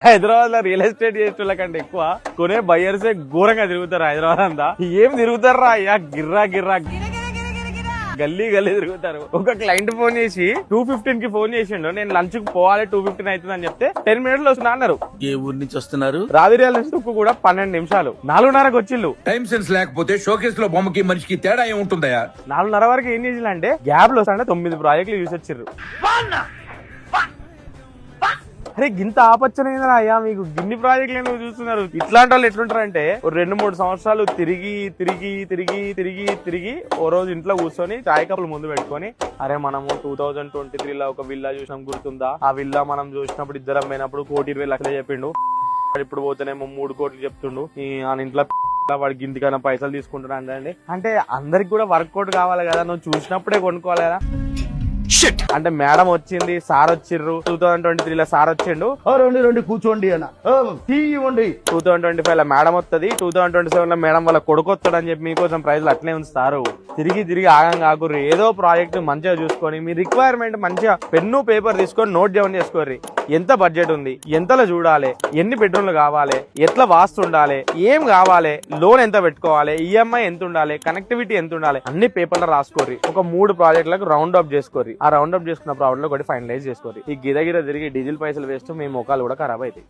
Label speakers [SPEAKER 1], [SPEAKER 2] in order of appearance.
[SPEAKER 1] హైదరాబాద్ లో real estate చేసేటోళ్ళ కంటే ఎక్కువ కొనే బయ్యర్సే ఘోరంగా తిరుగుతారు హైదరాబాద్ అంతా. ఏం తిరుగుతారా అయ్యా, గిర్రా గిర్రా గల్లీ గల్లీ తిరుగుతారు. ఒక క్లయింట్ ఫోన్ చేసి 2:15 కి ఫోన్ చేసిండు, నేను లంచ్ కు పోవాలి 2:15 అవుతుంది అని చెప్తే 10 minutes లో వస్తున్నా అన్నారు.
[SPEAKER 2] ఏ ఊరి నుంచి వస్తున్నారు?
[SPEAKER 1] రావిర్యాల నుంచి కూడా 12 నిమిషాలు, 4:30కి వచ్చిళ్ళు.
[SPEAKER 3] టైం సెన్స్ లేకపోతే షోకేస్ లో బొమ్మకి మనిషికి తేడా ఏముంటుందయా?
[SPEAKER 1] 4:30 వరకు ఏం చేసిందంటే గ్యాప్ లో వస్తాంటే 9 ప్రాజెక్టులు చూసి వచ్చిర్రు. అరే గింత ఆపచ్చనేదా అయ్యా మీకు, గిన్ని ప్రాజెక్టులు నువ్వు చూస్తున్నారు. ఇట్లాంటి వాళ్ళు ఎట్లుంటారంటే 2-3 సంవత్సరాలు తిరిగి తిరిగి తిరిగి తిరిగి తిరిగి ఓ రోజు ఇంట్లో కూర్చొని చాయ్ కప్పులు ముందు పెట్టుకొని, అరే మనము 2023లో ఒక విల్లా చూసినాం గుర్తుందా, ఆ విల్లా మనం చూసినప్పుడు ఇద్దరం పోయినప్పుడు 1,20,00,000 చెప్పిండు, ఇప్పుడు పోతేనేమో 3 కోట్లు చెప్తుండు, ఆ ఇంట్లో వాడికి ఇంటికైనా పైసలు తీసుకుంటున్నా అండి. అంటే అందరికి కూడా వర్కౌట్ కావాలి కదా, నువ్వు చూసినప్పుడే కొనుక్కోవాలి కదా. అంటే మేడం వచ్చింది, సార్ వచ్చిర్రు, 2023లో సార్ వచ్చిండు,
[SPEAKER 4] రెండు కూర్చోండి అన్న ఇవ్వండి.
[SPEAKER 1] 2025లో మేడం వస్తుంది, 2027లో మేడం వాళ్ళ కొడుకు వస్తాడు అని చెప్పి మీకోసం ప్రైజ్లు అట్లే ఉంచుతారు. తిరిగి తిరిగి ఆగం కాకుర్రు, ఏదో ప్రాజెక్ట్ మంచిగా చూసుకొని మీ రిక్వైర్మెంట్ మంచిగా పెన్ను పేపర్ తీసుకొని నోట్ డౌన్ చేసుకోర్రి. ఎంత బడ్జెట్ ఉంది, ఎంతలో చూడాలి, ఎన్ని బెడ్రూమ్లు కావాలి, ఎట్లా వాస్తు ఉండాలి, ఏం కావాలి, లోన్ ఎంత పెట్టుకోవాలి, ఈఎంఐ ఎంత ఉండాలి, కనెక్టివిటీ ఎంత ఉండాలి, అన్ని పేపర్లో రాసుకోర్రి. ఒక 3 ప్రాజెక్టులకు రౌండ్ అప్ చేసుకోర్రి. ఆ రౌండ్ అప్ చేసుకున్న ప్రాబ్లం ఒకటి ఫైనలైజ్ చేసుకోర్రి. ఈ గిరగిర తిరిగి డీజిల్ పైసలు వేస్తూ మీ ముఖాలు కూడా ఖరాబ్ అవుతాయి.